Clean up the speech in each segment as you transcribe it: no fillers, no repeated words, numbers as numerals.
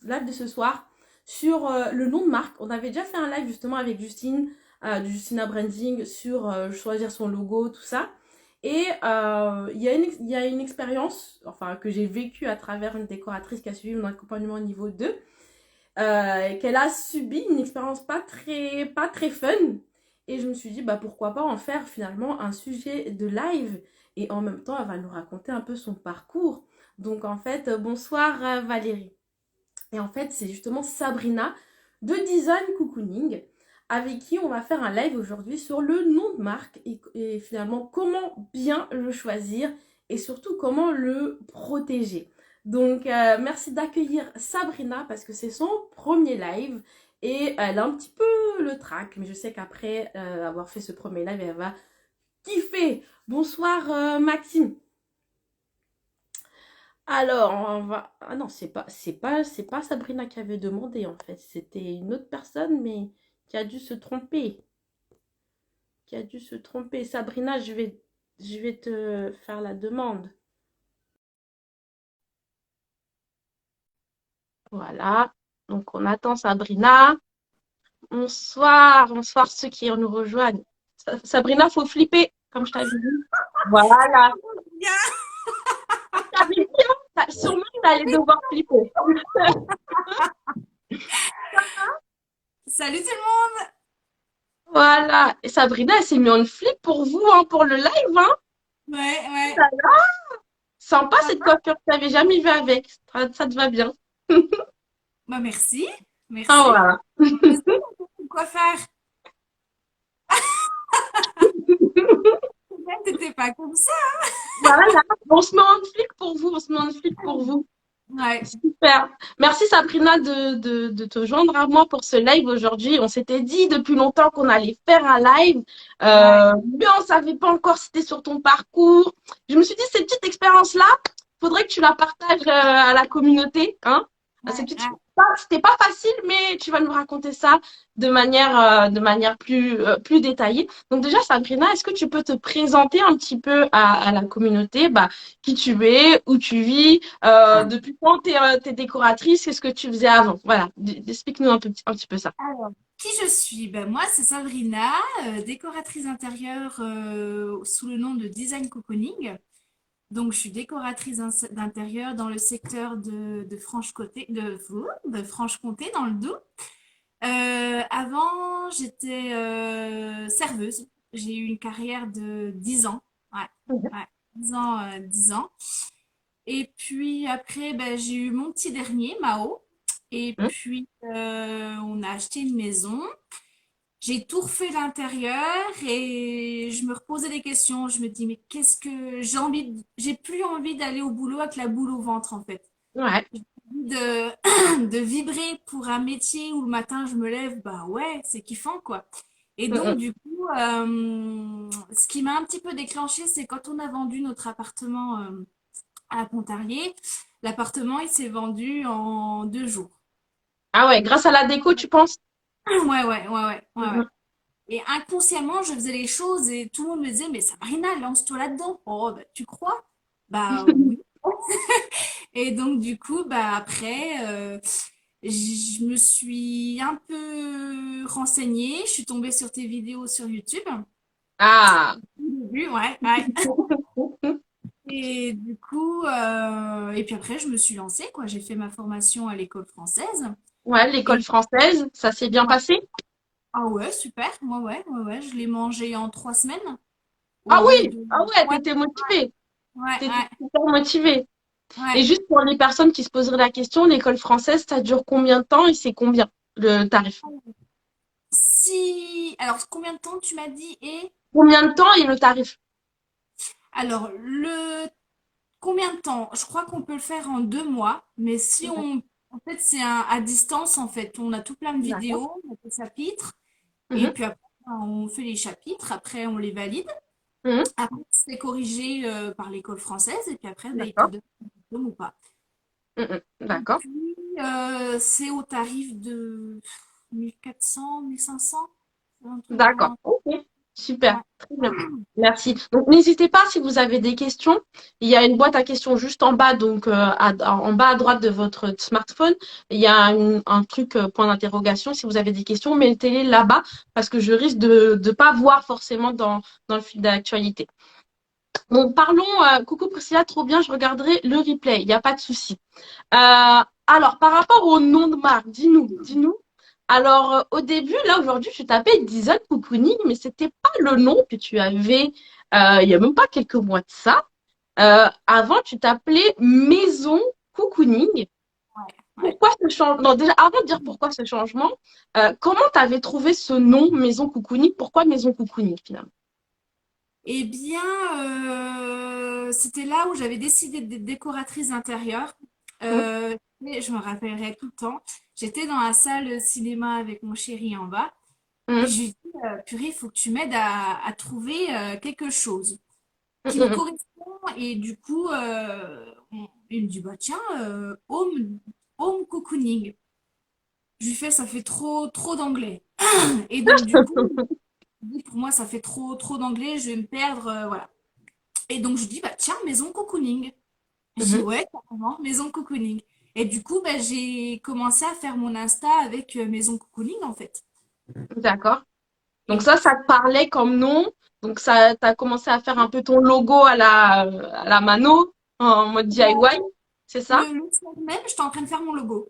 live de ce soir, sur le nom de marque. On avait déjà fait un live justement avec Justine, du Justina Branding, sur choisir son logo, tout ça. Et il y a une expérience, enfin, que j'ai vécue à travers une décoratrice qui a suivi mon accompagnement niveau 2, qu'elle a subi une expérience pas très fun. Et je me suis dit, bah pourquoi pas en faire finalement un sujet de live. Et en même temps, elle va nous raconter un peu son parcours. Donc en fait, bonsoir Valérie. Et en fait, c'est justement Sabrina de Design Cocooning avec qui on va faire un live aujourd'hui sur le nom de marque et finalement comment bien le choisir et surtout comment le protéger. Donc merci d'accueillir Sabrina parce que c'est son premier live et elle a un petit peu le trac, mais je sais qu'après avoir fait ce premier live, elle va kiffer. Bonsoir Maxime. Alors, on va. Ah non, c'est pas Sabrina qui avait demandé en fait. C'était une autre personne, mais qui a dû se tromper. Qui a dû se tromper. Sabrina, je vais te faire la demande. Voilà. Donc, on attend Sabrina. Bonsoir, bonsoir ceux qui nous rejoignent. Sabrina, faut flipper, comme je t'avais dit. Voilà. T'avais dit, hein, sûrement, il allait devoir flipper. Salut tout le monde! Voilà. Et Sabrina, elle s'est mis en flip pour vous, hein, pour le live, hein. Ouais, ouais. Voilà. Sympa Ça cette va? coiffure, je t'avais jamais vu avec. Ça te va bien. Bah merci, Ah merci. voilà. Je sais quoi faire. T'étais pas comme ça. Voilà. On se met en flic pour vous, on se met en flic pour vous. Ouais, Super. Merci Sabrina de te joindre à moi pour ce live aujourd'hui. On s'était dit depuis longtemps qu'on allait faire un live, ouais. mais on savait pas encore si c'était sur ton parcours. Je me suis dit, cette petite expérience-là, faudrait que tu la partages à la communauté, hein. Ouais, ouais. C'était pas facile, mais tu vas nous raconter ça de manière plus détaillée. Donc déjà, Sabrina, est-ce que tu peux te présenter un petit peu à la communauté, bah, qui tu es, où tu vis, depuis quand t'es décoratrice, qu'est-ce que tu faisais avant? Voilà, explique-nous un petit peu ça. Alors, qui je suis? Ben moi, c'est Sabrina, décoratrice intérieure sous le nom de Design Cocooning. Donc, je suis décoratrice d'intérieur dans le secteur de Franche-Comté, de Franche-Comté, dans le Doubs. Avant, j'étais serveuse. J'ai eu une carrière de 10 ans. Ouais, ouais, 10 ans, 10 ans. Et puis après, ben, j'ai eu mon petit dernier, Mao. Et Mhm. puis, on a acheté une maison. J'ai tout refait l'intérieur et je me reposais des questions. Je me dis, mais qu'est-ce que j'ai envie j'ai plus envie d'aller au boulot avec la boule au ventre, en fait. Ouais. J'ai envie de, de vibrer pour un métier où le matin je me lève, bah ouais, c'est kiffant, quoi. Et donc, Mhm. du coup, ce qui m'a un petit peu déclenché, c'est quand on a vendu notre appartement à Pontarlier. L'appartement, il s'est vendu en 2 jours. Ah ouais, grâce à la déco, tu penses? Ouais, ouais, ouais, ouais, ouais, ouais. Mhm. Et inconsciemment, je faisais les choses et tout le monde me disait, mais Sabrina, lance-toi là-dedans. Oh, bah, tu crois? Bah oui. Et donc, du coup, bah après, je me suis un peu renseignée. Je suis tombée sur tes vidéos sur YouTube. Ah. Oui, ouais, ouais. Et du coup, et puis après, je me suis lancée, quoi. J'ai fait ma formation à l'école française. Ouais, l'école Et française, ça s'est bien ouais. passé? Ah ouais, super. Ouais, ouais, ouais, ouais. Je l'ai mangé en 3 semaines au Ah lieu oui, de. ah ouais, Ouais, t'étais motivée. ouais, T'étais ouais, super motivée. ouais. Et juste pour les personnes qui se poseraient la question, l'école française, ça dure combien de temps et c'est combien le tarif? Si. Alors, combien de temps tu m'as dit et. Combien de temps et le tarif? Alors, combien de temps? Je crois qu'on peut le faire en 2 mois, mais si on. En fait, c'est à distance, en fait. On a tout plein de D'accord. vidéos, on fait des chapitres, et Mhm. puis après, on fait les chapitres, après, on les valide. Mhm. Après, c'est corrigé par l'école française, et puis après, ben, ils te D'accord. donnent un diplôme ou pas. Mhm. Et D'accord. puis, c'est au tarif de 1400, 1500, un truc dans D'accord. le. Ok. Super, Ouais. très bien. Merci. Donc, n'hésitez pas si vous avez des questions. Il y a une boîte à questions juste en bas, donc en bas à droite de votre smartphone. Il y a un truc point d'interrogation. Si vous avez des questions, mettez-les là-bas parce que je risque de ne pas voir forcément dans le fil d'actualité. Donc, parlons. Coucou Priscilla, trop bien. Je regarderai le replay. Il n'y a pas de souci. Alors, par rapport au nom de marque, dis-nous. Alors, au début, là, aujourd'hui, tu tapais Diesel Cocooning, mais c'était pas le nom que tu avais il y a même pas quelques mois de ça. Avant, tu t'appelais Maison Cocooning. Ouais. Pourquoi ce changement? Non, déjà, avant de dire pourquoi ce changement, comment tu avais trouvé ce nom Maison Cocooning? Pourquoi Maison Cocooning, finalement? Eh bien, c'était là où j'avais décidé d'être décoratrice d'intérieur. Hum, Mais je me rappellerai tout le temps. J'étais dans la salle cinéma avec mon chéri en bas. Et hum, je lui dis, purée, il faut que tu m'aides à trouver quelque chose hum, qui nous hum, correspond. Et du coup, il me dit, bah tiens, home cocooning. Je lui fais, ça fait trop d'anglais. Et donc, du coup, hum. pour moi, ça fait trop d'anglais, je vais me perdre, voilà. Et donc, je dis, bah tiens, maison cocooning. Je dis, Mhm. ouais, carrément, maison cocooning. Et du coup, bah, j'ai commencé à faire mon Insta avec maison cocooning, en fait. D'accord. Donc Et ça puis, te parlait comme nom. Donc ça, t'as commencé à faire un peu ton logo à la mano, en mode DIY, c'est ça? le soir même, j'étais en train de faire mon logo.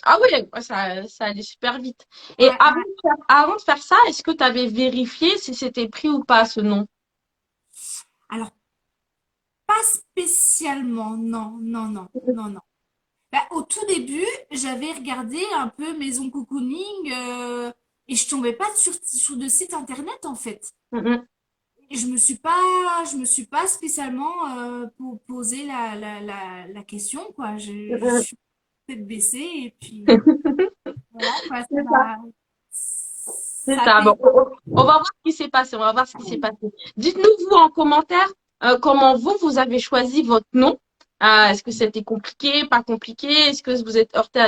Ah oui, ouais, ça allait super vite. Et Ouais, ouais. avant de faire ça, est-ce que tu avais vérifié si c'était pris ou pas ce nom? Alors, pas spécialement, non, non, non, non, non. Bah, au tout début, j'avais regardé un peu maison cocooning et je tombais pas sur de site internet, en fait. Mhm. Et je me suis pas spécialement posé la question, quoi. Je Mhm. suis tête baissée et puis voilà, quoi. C'est ça. C'est Ça a ça. Bon, payé. on va voir ce qui s'est passé. On va voir ce qui s'est passé. Dites-nous, vous, en commentaire, comment vous avez choisi votre nom. Est-ce que c'était compliqué, pas compliqué? Est-ce que vous êtes heurté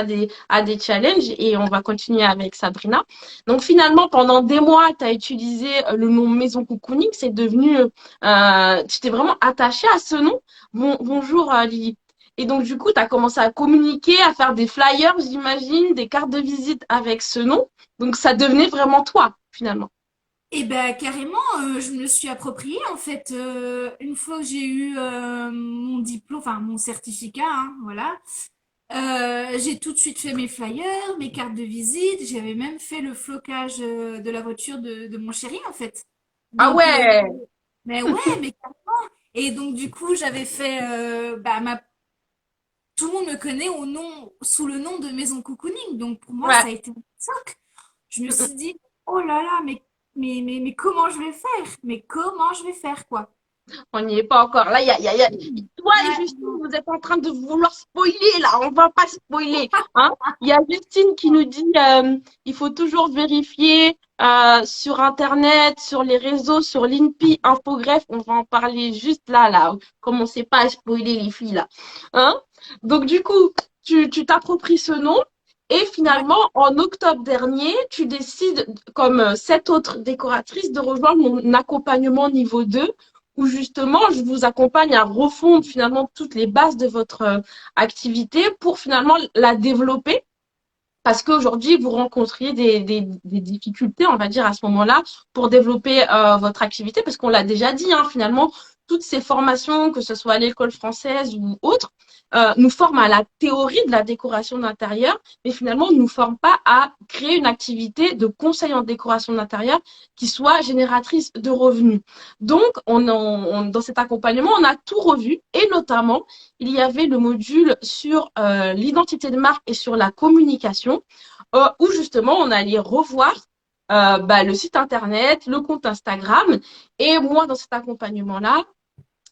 à des challenges? Et on va continuer avec Sabrina. Donc, finalement, pendant des mois, tu as utilisé le nom Maison Cocooning. C'est devenu, tu t'es vraiment attaché à ce nom. Bonjour, Lily. Et donc, du coup, tu as commencé à communiquer, à faire des flyers, j'imagine, des cartes de visite avec ce nom. Donc ça devenait vraiment toi, finalement. Et ben carrément, je me le suis approprié en fait. Une fois que j'ai eu mon diplôme, enfin mon certificat, hein, voilà. J'ai tout de suite fait mes flyers, mes cartes de visite. J'avais même fait le flocage de la voiture de mon chéri en fait. Ah Donc, ouais, mais ouais, mais carrément. Et donc du coup, j'avais fait, tout le monde me connaît sous le nom de Maison Cocooning. Donc pour moi, ouais. ça a été un choc. Je me suis dit, oh là là, mais comment je vais faire? Mais comment je vais faire, quoi? On n'y est pas encore. Là, toi et Ouais, Justine, vous êtes en train de vouloir spoiler, là. On va pas spoiler, hein. Il y a Justine qui nous dit, il faut toujours vérifier, sur Internet, sur les réseaux, sur l'INPI, Infogreffe. On va en parler juste là. Commencez pas à spoiler les filles, là. Hein? Donc, du coup, tu t'appropries ce nom. Et ouais. finalement, en octobre dernier, tu décides, comme 7 autres décoratrices, de rejoindre mon accompagnement niveau 2 où justement, je vous accompagne à refondre finalement toutes les bases de votre activité pour finalement la développer. Parce qu'aujourd'hui, vous rencontriez des difficultés, on va dire, à ce moment-là, pour développer votre activité, parce qu'on l'a déjà dit, hein, finalement, toutes ces formations, que ce soit à l'école française ou autre, nous forment à la théorie de la décoration d'intérieur, mais finalement, ne nous forment pas à créer une activité de conseil en décoration d'intérieur qui soit génératrice de revenus. Donc, dans cet accompagnement, on a tout revu, et notamment, il y avait le module sur l'identité de marque et sur la communication, où justement on allait revoir le site internet, le compte Instagram. Et moi, dans cet accompagnement-là,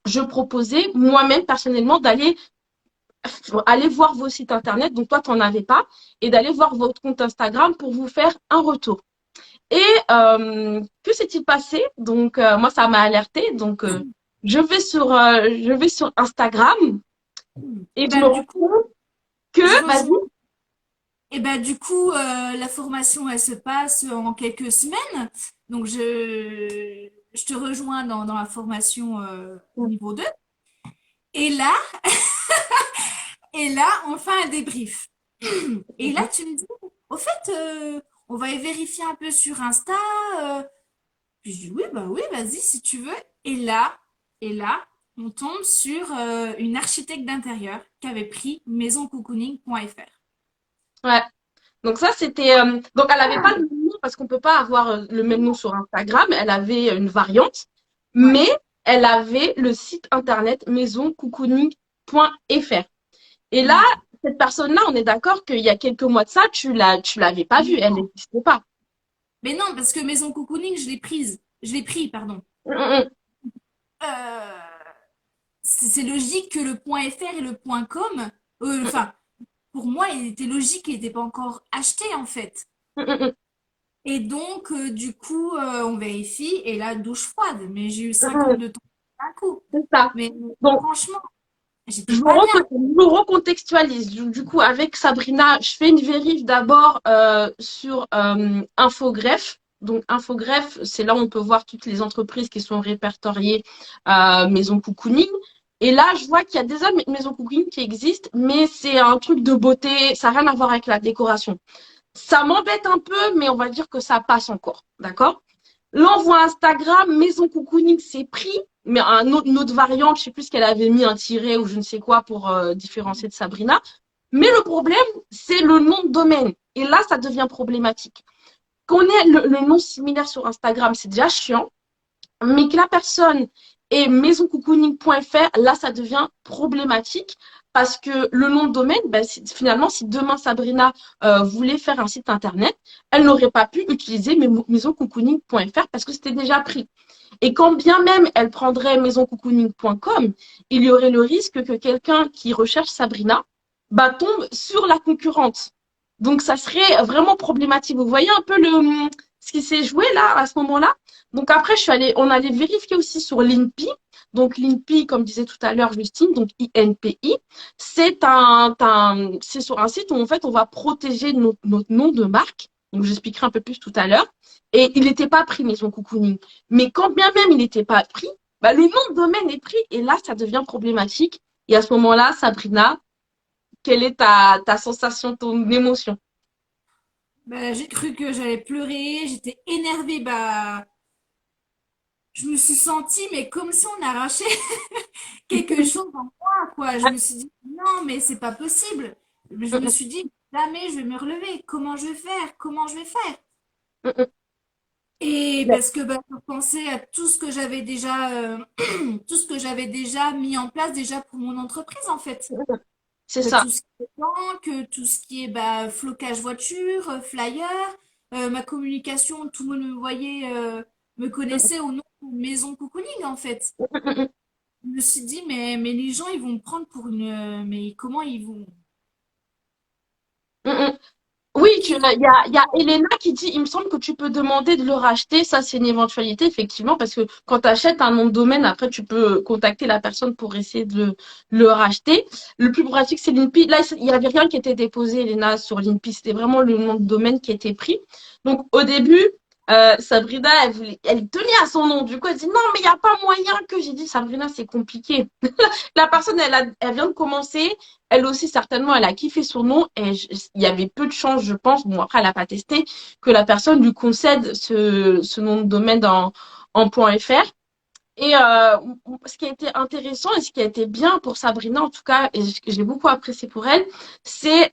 je proposais moi-même personnellement aller voir vos sites internet, donc toi, tu n'en avais pas, et d'aller voir votre compte Instagram pour vous faire un retour. Et que s'est-il passé? Donc, moi, ça m'a alerté. Donc, je vais sur Instagram Et et je me ben, du rends coup, compte que, je vas-y, rejoins. Et ben du coup, la formation, elle se passe en quelques semaines. Donc je te rejoins dans la formation niveau 2. Et là, et là, on fait un débrief. Et là, Mhm. tu me dis, au fait, on va y vérifier un peu sur Insta. euh. Puis je dis, oui, bah oui, vas-y, si tu veux. Et là, et là, on tombe sur une architecte d'intérieur qui avait pris maisoncocooning.fr. Ouais. Donc ça, c'était... donc elle avait pas le même nom parce qu'on peut pas avoir le même nom sur Instagram. Elle avait une variante, Ouais. mais elle avait le site internet maisoncocooning.fr. Et là, Ouais. cette personne-là, on est d'accord qu'il y a quelques mois de ça, tu l'avais pas vue, elle Non. n'existait pas. Mais non, parce que Maison Cocooning, je l'ai prise. Je l'ai pris, pardon. Mm, mm, Euh, c'est logique que le .fr et le .com, enfin, pour moi, il était logique qu'il n'était pas encore acheté, en fait. mm, mm, mm, Et donc, du coup, on vérifie, et là, douche froide. Mais j'ai eu mm, 5 ans mm. de temps d'un coup. C'est ça. Mais Donc, franchement, j'étais pas bien. je vous recontextualise. Du coup, avec Sabrina, je fais une vérif d'abord sur Infogreffe. Donc, Infogreffe, c'est là où on peut voir toutes les entreprises qui sont répertoriées Maison Cocooning. Et là, je vois qu'il y a déjà Maison Cocooning qui existent, mais c'est un truc de beauté, ça n'a rien à voir avec la décoration. Ça m'embête un peu, mais on va dire que ça passe encore. D'accord? L'envoi Instagram, Maison Cocooning, c'est pris, mais une autre variante, je sais plus ce qu'elle avait mis, un tiret ou je ne sais quoi pour différencier de Sabrina. Mais le problème, c'est le nom de domaine. Et là, ça devient problématique. Qu'on ait le nom similaire sur Instagram, c'est déjà chiant, mais que la personne ait maisoncocooning.fr, là, ça devient problématique parce que le nom de domaine, ben, finalement, si demain Sabrina voulait faire un site internet, elle n'aurait pas pu utiliser maisoncocooning.fr parce que c'était déjà pris. Et quand bien même elle prendrait maisoncocooning.com, il y aurait le risque que quelqu'un qui recherche Sabrina bah, tombe sur la concurrente. Donc ça serait vraiment problématique. Vous voyez un peu ce qui s'est joué là à ce moment-là. Donc après, on allait vérifier aussi sur l'INPI. Donc l'INPI, comme disait tout à l'heure Justine, donc INPI, c'est sur un site où en fait on va protéger notre nom de marque. Donc j'expliquerai un peu plus tout à l'heure. Et il n'était pas pris Maison Cocooning. Mais quand bien même il n'était pas pris, bah, le nom de domaine est pris et là, ça devient problématique. Et à ce moment-là, Sabrina, quelle est ta sensation, ton émotion? Bah, j'ai cru que j'allais pleurer, j'étais énervée. Bah, je me suis sentie, mais comme si on arrachait quelque chose en moi, quoi. Je me suis dit, non, mais c'est pas possible. Je me suis dit, jamais je vais me relever. Comment je vais faire? Comment je vais faire? Et parce que bah, je pensais à tout ce que j'avais déjà, tout ce que j'avais déjà mis en place déjà pour mon entreprise, en fait. C'est ça. Tout ce qui est banque, tout ce qui est bah, flocage voiture, flyer, ma communication, tout le monde me voyait, me connaissait au nom de Maison Cocooning, en fait. Je me suis dit, mais les gens, ils vont me prendre pour une. Mais comment ils vont. Oui, Qui vont. il y a Elena qui dit, il me semble que tu peux demander de le racheter. Ça, c'est une éventualité, effectivement, parce que quand tu achètes un nom de domaine, après, tu peux contacter la personne pour essayer de le racheter. Le plus pratique, c'est l'INPI. Là, il n'y avait rien qui était déposé, Elena, sur l'INPI. C'était vraiment le nom de domaine qui était pris. Donc, au début, Sabrina, elle tenait à son nom. Du coup, elle dit, non, mais il n'y a pas moyen que j'ai dit, Sabrina, c'est compliqué. La personne, elle vient de commencer. Elle aussi, certainement, elle a kiffé son nom et il y avait peu de chances, je pense, bon, après, elle n'a pas testé, que la personne lui concède ce nom de domaine en .fr. Et ce qui a été intéressant et ce qui a été bien pour Sabrina, en tout cas, et ce que j'ai beaucoup apprécié pour elle, c'est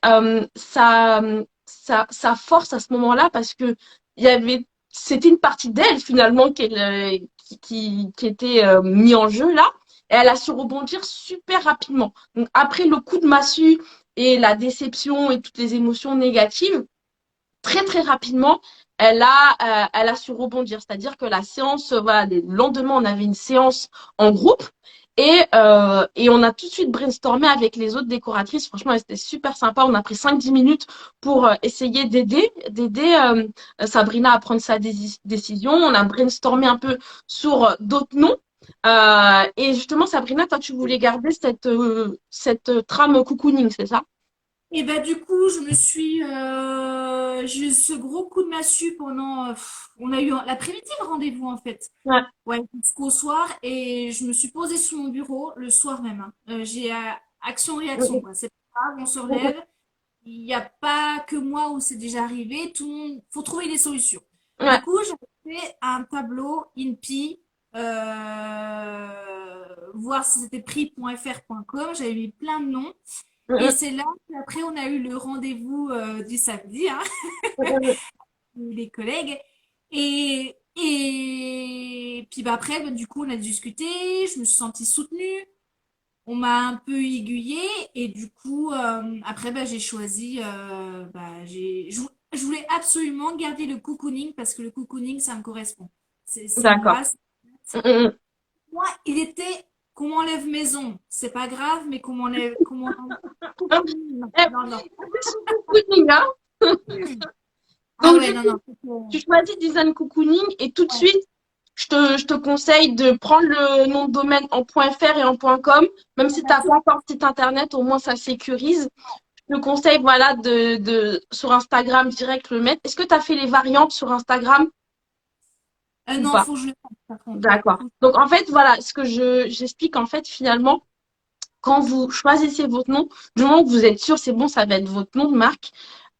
sa force à ce moment-là parce que c'était une partie d'elle finalement qui était mis en jeu là. Et elle a su rebondir super rapidement. Donc après le coup de massue et la déception et toutes les émotions négatives, très très rapidement, elle a su rebondir. C'est-à-dire que la séance, voilà, le lendemain, on avait une séance en groupe et on a tout de suite brainstormé avec les autres décoratrices. Franchement, c'était super sympa. On a pris 5-10 minutes pour essayer d'aider Sabrina à prendre sa décision. On a brainstormé un peu sur d'autres noms. Et justement, Sabrina, toi, tu voulais garder cette trame cocooning, c'est ça? Et bah du coup, j'ai eu ce gros coup de massue pendant, on a eu l'après-midi le rendez-vous en fait. Ouais. Ouais, jusqu'au soir et je me suis posée sur mon bureau le soir même, hein. J'ai action-réaction quoi. C'est pas grave, on se relève. Il n'y a pas que moi où c'est déjà arrivé. Tout le monde, faut trouver des solutions. Du Ouais. coup, j'ai fait un tableau INPI, voir si c'était prix.fr.com. J'avais mis plein de noms. Et c'est là qu'après, on a eu le rendez-vous du samedi, hein, les collègues. Et puis bah, après, bah, du coup, on a discuté. Je me suis sentie soutenue. On m'a un peu aiguillée. Et du coup, après, bah, j'ai choisi. Je voulais absolument garder le cocooning parce que le cocooning, ça me correspond. C'est D'accord. moi. Moi, il était qu'on m'enlève maison. C'est pas grave, mais qu'on m'enlève. Qu'on m'enlève cocooning. Non, Eh, non, non. c'est son cocooning, hein. Ah Donc, ouais, du non, coup, non. tu choisis design cocooning et tout de Ouais. suite, je te conseille de prendre le nom de domaine en .fr et en .com. Même si tu Bah, n'as pas encore de site internet, au moins ça sécurise. Je te conseille, voilà, sur Instagram direct le mettre. Est-ce que tu as fait les variantes sur Instagram ou non, pas? faut que je le fasse, par contre. Ouais. D'accord. Donc, en fait, voilà, ce que j'explique, en fait, finalement, quand vous choisissez votre nom, du moment que vous êtes sûr, c'est bon, ça va être votre nom de marque.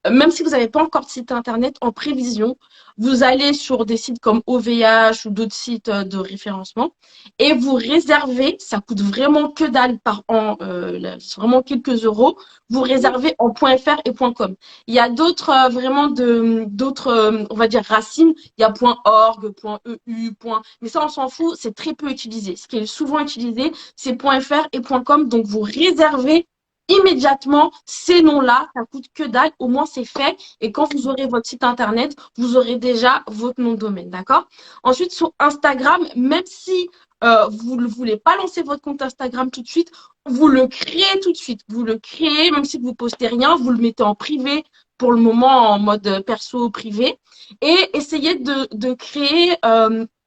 Même si vous n'avez pas encore de site internet en prévision, vous allez sur des sites comme OVH ou d'autres sites de référencement et vous réservez, ça coûte vraiment que dalle par an, c'est vraiment quelques euros, vous réservez en .fr et .com. Il y a d'autres d'autres, on va dire racines, il y a .org, .eu, mais ça on s'en fout, c'est très peu utilisé. Ce qui est souvent utilisé, c'est .fr et .com, donc vous réservez immédiatement ces noms-là, ça coûte que dalle, au moins c'est fait. Et quand vous aurez votre site internet, vous aurez déjà votre nom de domaine, d'accord? Ensuite, sur Instagram, même si vous ne voulez pas lancer votre compte Instagram tout de suite, vous le créez tout de suite. Vous le créez, même si vous postez rien, vous le mettez en privé pour le moment en mode perso privé et essayez de créer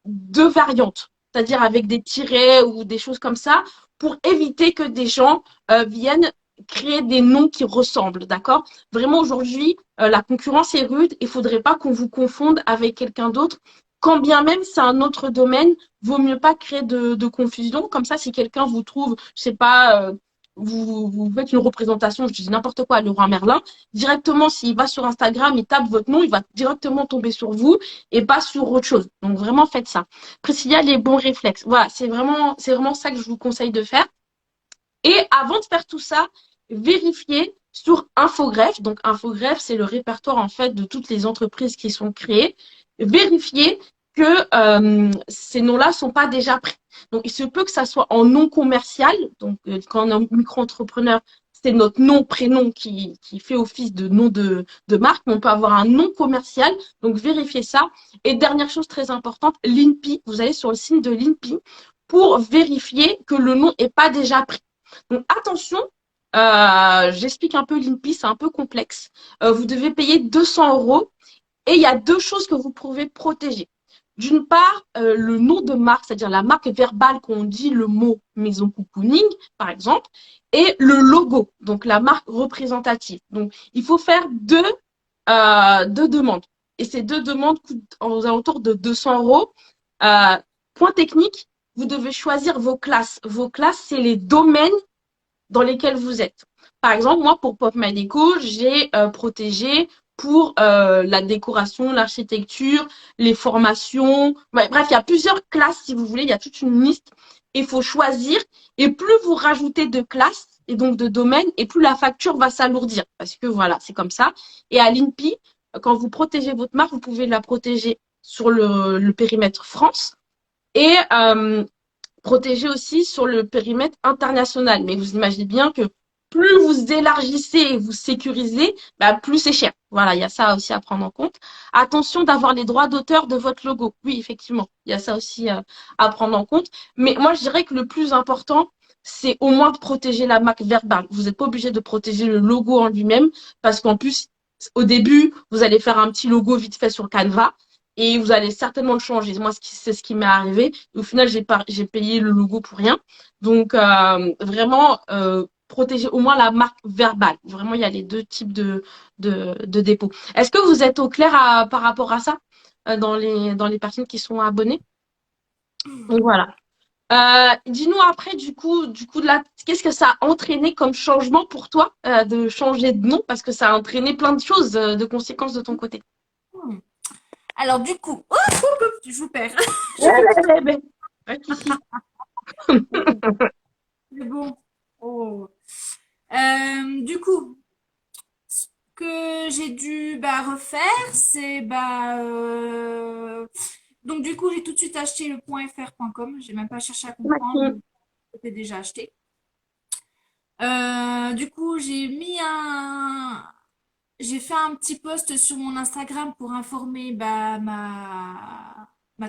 deux variantes, c'est-à-dire avec des tirets ou des choses comme ça pour éviter que des gens viennent créer des noms qui ressemblent, d'accord? Vraiment, aujourd'hui, la concurrence est rude. Il ne faudrait pas qu'on vous confonde avec quelqu'un d'autre. Quand bien même c'est un autre domaine, vaut mieux pas créer de confusion. Comme ça, si quelqu'un vous trouve, je sais pas, vous faites une représentation, je dis n'importe quoi, Leroy Merlin, directement, s'il va sur Instagram, il tape votre nom, il va directement tomber sur vous et pas sur autre chose. Donc, vraiment, faites ça. Après, s'il y a les bons réflexes, voilà, c'est vraiment ça que je vous conseille de faire. Et avant de faire tout ça, vérifiez sur Infogreffe. Donc, Infogreffe, c'est le répertoire en fait de toutes les entreprises qui sont créées. Vérifiez que ces noms-là ne sont pas déjà pris. Donc, il se peut que ça soit en nom commercial. Donc, quand on est micro-entrepreneur, c'est notre nom, prénom qui fait office de nom de marque, mais on peut avoir un nom commercial. Donc, vérifiez ça. Et dernière chose très importante, l'INPI. Vous allez sur le site de l'INPI pour vérifier que le nom n'est pas déjà pris. Donc attention, j'explique un peu l'INPI, c'est un peu complexe. Vous devez payer 200 euros et il y a deux choses que vous pouvez protéger. D'une part, le nom de marque, c'est-à-dire la marque verbale quand on dit le mot maison cocooning, par exemple, et le logo, donc la marque représentative. Donc, il faut faire deux demandes. Et ces deux demandes coûtent aux alentours de 200 euros. Euh, Point technique, vous devez choisir vos classes. Vos classes, c'est les domaines dans lesquels vous êtes. Par exemple, moi, pour Pop My Déco, j'ai protégé pour la décoration, l'architecture, les formations. Ouais, bref, il y a plusieurs classes, si vous voulez, il y a toute une liste. Il faut choisir. Et plus vous rajoutez de classes et donc de domaines, et plus la facture va s'alourdir. Parce que voilà, c'est comme ça. Et à l'INPI, quand vous protégez votre marque, vous pouvez la protéger sur le périmètre France. Et protégé aussi sur le périmètre international. Mais vous imaginez bien que plus vous élargissez et vous sécurisez, bah, plus c'est cher. Voilà, il y a ça aussi à prendre en compte. Attention d'avoir les droits d'auteur de votre logo. Oui, effectivement, il y a ça aussi à prendre en compte. Mais moi, je dirais que le plus important, c'est au moins de protéger la marque verbale. Vous n'êtes pas obligé de protéger le logo en lui-même parce qu'en plus, au début, vous allez faire un petit logo vite fait sur Canva et vous allez certainement le changer. Moi, c'est ce qui m'est arrivé. Au final, j'ai payé le logo pour rien. Donc, vraiment, protéger au moins la marque verbale. Vraiment, il y a les deux types de dépôts. Est-ce que vous êtes au clair par rapport à ça dans les personnes qui sont abonnées? Donc voilà. Dis-nous après, du coup, là, qu'est-ce que ça a entraîné comme changement pour toi de changer de nom parce que ça a entraîné plein de choses, de conséquences de ton côté. Hmm. Alors du coup, oh, je vous perds. Je Ouais, fais ouais, plus ouais, ouais. Pas de souci. c'est bon. Oh. Du coup, ce que j'ai dû refaire, c'est donc du coup j'ai tout de suite acheté le .fr.com. J'ai même pas cherché à comprendre, Ok. c'était déjà acheté. Du coup j'ai fait un petit post sur mon Instagram pour informer ma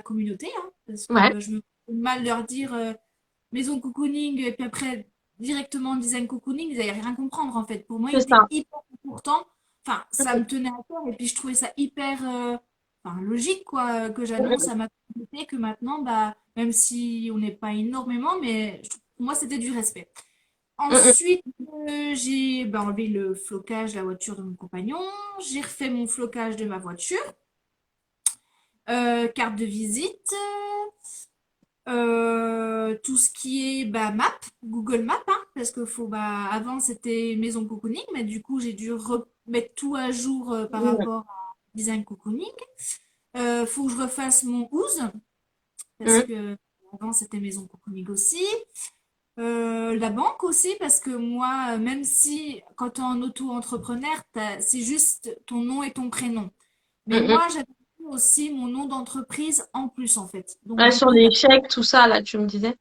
communauté, hein, parce Ouais, que je me fais mal leur dire maison cocooning et puis après directement design cocooning, ils n'allaient rien comprendre en fait. Pour moi, il c'est était ça. hyper important. Enfin, ça me tenait à cœur et puis je trouvais ça hyper logique quoi que j'annonce à ma communauté que maintenant, même si on n'est pas énormément, mais pour moi, c'était du respect. Ensuite, j'ai enlevé le flocage de la voiture de mon compagnon. J'ai refait mon flocage de ma voiture. Carte de visite. Tout ce qui est map, Google Maps, hein, parce que avant c'était Maison Cocooning, mais du coup j'ai dû remettre tout à jour par rapport à Design Cocooning. Faut que je refasse mon OOZ, parce que avant c'était Maison Cocooning aussi. La banque aussi, parce que moi, même si quand tu es en auto-entrepreneur, c'est juste ton nom et ton prénom. Mais moi, j'avais aussi mon nom d'entreprise en plus, en fait. Donc, Ouais, du sur coup, les chèques, tout ça, là, tu me disais.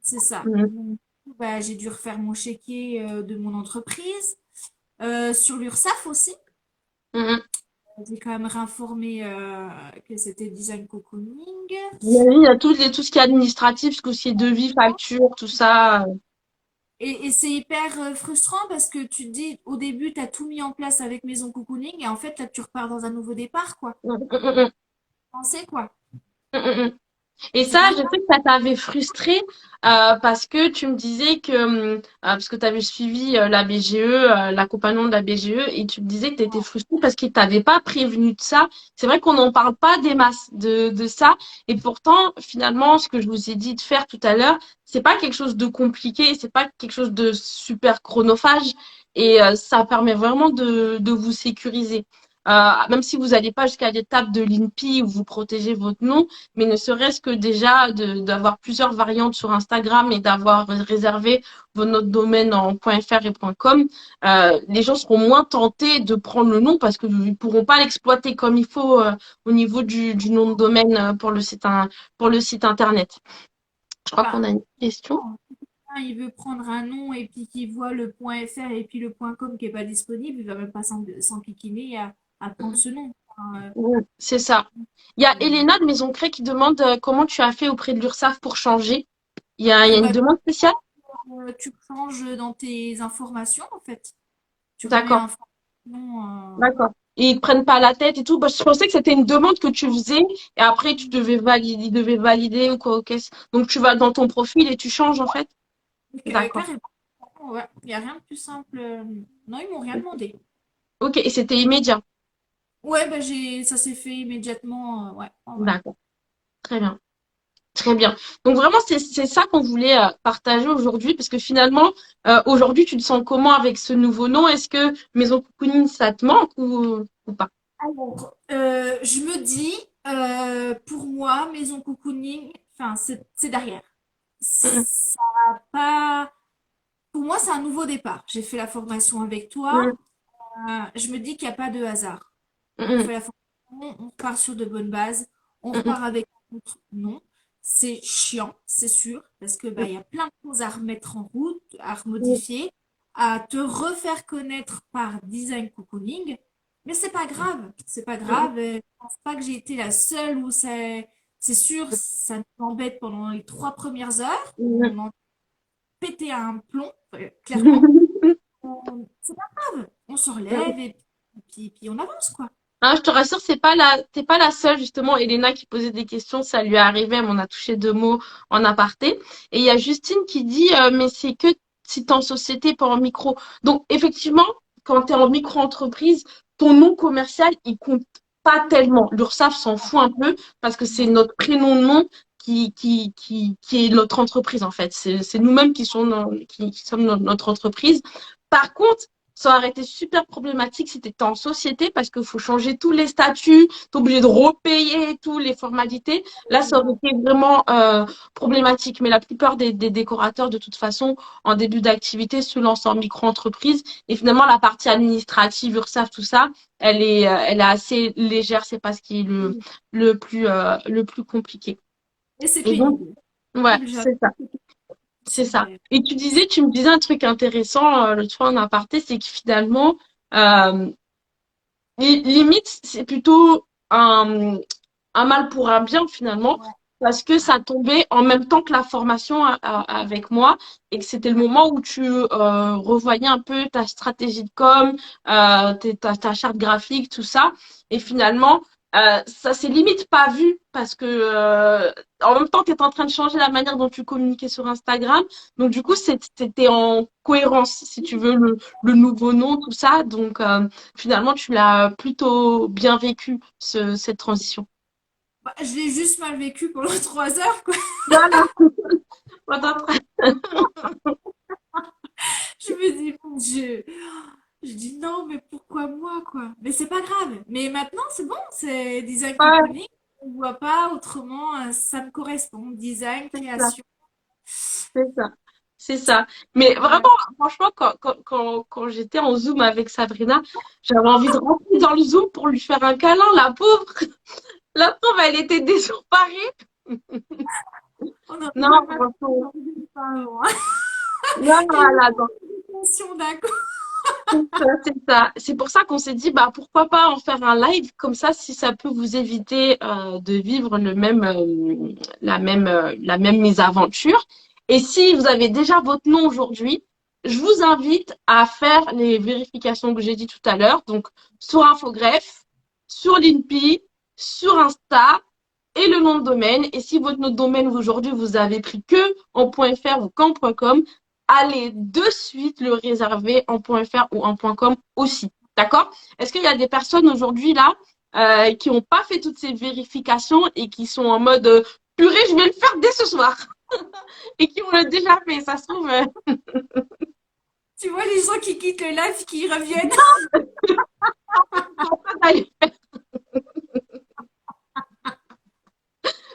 c'est ça. Mhm. Donc, du coup, j'ai dû refaire mon chéquier de mon entreprise. Sur l'URSSAF aussi, Mhm. j'ai quand même réinformé que c'était Design Cocooning. Il y a tout ce qui est administratif, ce qui est devis, facture, tout ça. Et c'est hyper frustrant parce que tu te dis, au début, tu as tout mis en place avec Maison Cocooning et en fait, là, tu repars dans un nouveau départ, quoi. Mhm. Pensez, quoi. Mhm. Mhm. Et C'est ça, pas je sais grave. que ça t'avait frustré parce que tu me disais que, parce que tu avais suivi la BGE, l'accompagnement de la BGE, et tu me disais que tu étais frustré parce qu'ils t'avaient pas prévenu de ça. C'est vrai qu'on n'en parle pas des masses de ça. Et pourtant, finalement, ce que je vous ai dit de faire tout à l'heure, c'est pas quelque chose de compliqué, c'est pas quelque chose de super chronophage. Et ça permet vraiment de vous sécuriser. Même si vous n'allez pas jusqu'à l'étape de l'INPI où vous protégez votre nom, mais ne serait-ce que déjà d'avoir plusieurs variantes sur Instagram et d'avoir réservé vos notes de domaine en .fr et .com, les gens seront moins tentés de prendre le nom parce qu'ils ne pourront pas l'exploiter comme il faut au niveau du nom de domaine pour le site internet. Je crois qu'on Bah, a une question. il veut prendre un nom et puis qu'il voit le .fr et puis le .com qui est pas disponible, il va même pas s'enquiquiner à prendre ce nom. Enfin, Oui, c'est ça. Il y a euh, Elena de Maison Cré qui demande comment tu as fait auprès de l'URSSAF pour changer. Il y a une bah, demande spéciale? tu changes dans tes informations, en fait. Tu remets D'accord. information. D'accord. Et ils te prennent pas la tête et tout. Bah, je pensais que c'était une demande que tu faisais et après tu devais valider, ils devaient valider ou quoi. Ok. Donc tu vas dans ton profil et tu changes en fait. D'accord. Carrément, ouais. Il n'y a rien de plus simple. Non, ils m'ont rien demandé. Ok. Et c'était immédiat. Ouais, ça s'est fait immédiatement. Ouais, ouais, ouais. D'accord. Très bien. Très bien. Donc vraiment, c'est ça qu'on voulait partager aujourd'hui parce que finalement, aujourd'hui, tu te sens comment avec ce nouveau nom? Est-ce que Maison Cocooning, ça te manque ou pas? Alors, je me dis, pour moi, Maison Cocooning, enfin, c'est derrière. Mm, Ça va pas. Pour moi, c'est un nouveau départ. J'ai fait la formation avec mm, toi. Je me dis qu'il n'y a pas de hasard. On mm, fait la formation, on repart sur de bonnes bases, on mm, repart avec un autre nom. C'est chiant, c'est sûr, parce que mm, il y a plein de choses à remettre en route, à mm, remodifier, à te refaire connaître par design cocooning. Mais c'est pas grave, c'est pas mm, grave. Je pense pas que j'ai été la seule où c'est sûr, ça nous embête pendant les 3 premières heures. mm, On en pétait à un plomb, clairement. mm. C'est pas grave, on se relève et puis on avance, quoi. Ah, je te rassure, t'es pas la seule, justement. Elena qui posait des questions, ça lui est arrivé, elle m'en a touché deux mots en aparté. Et il y a Justine qui dit, mais si tu es en société, pas en micro. Donc, effectivement, quand tu es en micro-entreprise, ton nom commercial, il compte pas tellement. L'URSSAF s'en fout un peu parce que c'est notre prénom de nom qui est notre entreprise, en fait. C'est nous-mêmes qui sommes notre entreprise. Par contre, ça aurait été super problématique si tu étais en société parce qu'il faut changer tous les statuts, tu es obligé de repayer toutes les formalités. Là, ça aurait été vraiment problématique. Mais la plupart des décorateurs, de toute façon, en début d'activité, se lancent en micro-entreprise. Et finalement, la partie administrative, URSSAF, tout ça, elle est assez légère. C'est pas ce qui est le plus compliqué. Et c'est Et donc, pénible. ouais, J'avoue, c'est ça. C'est ça. c'est- Et tu me disais un truc intéressant l'autre fois en aparté, c'est que finalement, euh, limite, c'est plutôt un mal pour un bien finalement, Ouais, parce que ça tombait en même temps que la formation avec moi, et que c'était le moment où tu revoyais un peu ta stratégie de com, ta charte graphique, tout ça, et finalement, ça s'est limite pas vu, parce que en même temps, tu es en train de changer la manière dont tu communiquais sur Instagram, donc du coup, c'était en cohérence, si tu veux, le nouveau nom, tout ça, donc finalement, tu l'as plutôt bien vécu, cette transition. bah, je l'ai juste mal vécu pendant 3 heures, quoi. Voilà. Voilà. Je me dis, mon Dieu. Je dis non, mais pourquoi moi, quoi? Mais c'est pas grave. Mais maintenant, c'est bon, c'est design Ouais, company. On voit pas autrement, ça me correspond. Design, c'est ça, création. c'est ça, c'est ça. Mais Ouais. vraiment, franchement, quand j'étais en Zoom avec Sabrina, j'avais envie de rentrer dans le Zoom pour lui faire un câlin, la pauvre. La pauvre, elle était désemparée. On n'aurait Non, pas franchement, pas avant, hein. non, Et voilà, non. attention d'un coup. C'est ça. C'est pour ça qu'on s'est dit, bah, pourquoi pas en faire un live comme ça, si ça peut vous éviter de vivre la même mésaventure. Et si vous avez déjà votre nom aujourd'hui, je vous invite à faire les vérifications que j'ai dit tout à l'heure. Donc, sur Infogreffe, sur l'INPI, sur Insta et le nom de domaine. Et si votre nom de domaine aujourd'hui, vous avez pris que en .fr ou qu'en .com, allez de suite le réserver en .fr ou en .com aussi. D'accord? Est-ce qu'il y a des personnes aujourd'hui là qui n'ont pas fait toutes ces vérifications et qui sont en mode purée, je vais le faire dès ce soir et qui ont déjà fait? Ça se trouve, Tu vois les gens qui quittent le live, qui reviennent.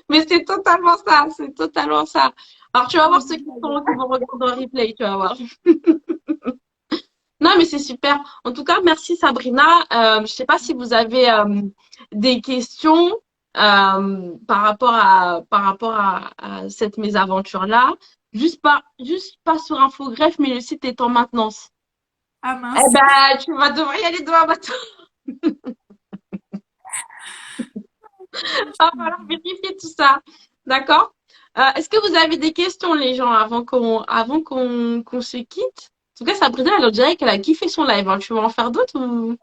mais c'est totalement ça, c'est totalement ça. Alors tu vas voir ceux qui vont regarder en replay, tu vas voir. Non, mais c'est super. En tout cas, merci Sabrina. Je ne sais pas si vous avez des questions par rapport à cette mésaventure-là. Juste pas sur Infogreffe, mais le site est en maintenance. Ah Eh mince. ben, tu vas devoir y aller demain matin. Il va falloir vérifier tout ça. D'accord? Est-ce que vous avez des questions, les gens, avant qu'on se quitte? En tout cas, Sabrina, elle dirait qu'elle a kiffé son live, hein. Tu vas en faire d'autres ou...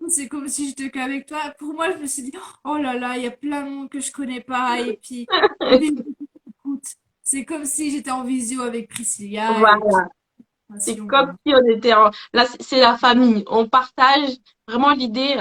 C'est comme si j'étais qu'avec toi. Pour moi, je me suis dit, oh là là, il y a plein de monde que je connais pas. Et puis, écoute, c'est comme si j'étais en visio avec Priscilla. Et puis, Voilà. C'est comme si on était là, c'est la famille. On partage vraiment l'idée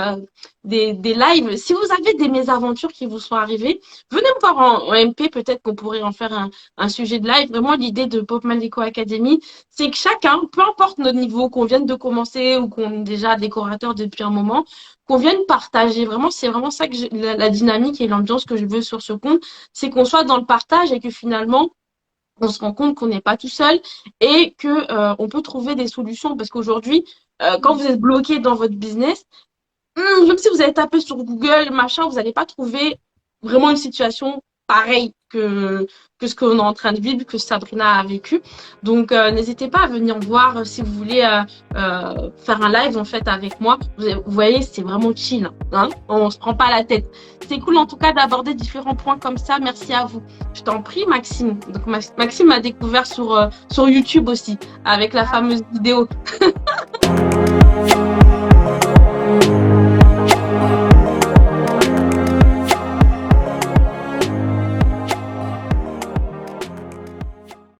des lives. Si vous avez des mésaventures qui vous sont arrivées, venez me voir en MP. Peut-être qu'on pourrait en faire un sujet de live. Vraiment, l'idée de Pop Manico Academy, c'est que chacun, peu importe notre niveau, qu'on vienne de commencer ou qu'on est déjà décorateur depuis un moment, qu'on vienne partager. Vraiment, c'est vraiment ça que la dynamique et l'ambiance que je veux sur ce compte, c'est qu'on soit dans le partage et que finalement on se rend compte qu'on n'est pas tout seul et que on peut trouver des solutions parce qu'aujourd'hui, quand vous êtes bloqué dans votre business, même si vous avez tapé sur Google, machin, vous n'allez pas trouver vraiment une situation pareille que ce qu'on est en train de vivre, que Sabrina a vécu. Donc, n'hésitez pas à venir voir si vous voulez faire un live en fait avec moi. Vous voyez, c'est vraiment chill, hein. On se prend pas la tête. C'est cool en tout cas d'aborder différents points comme ça. Merci à vous. Je t'en prie, Maxime. Donc, Maxime m'a découvert sur YouTube aussi, avec la fameuse vidéo.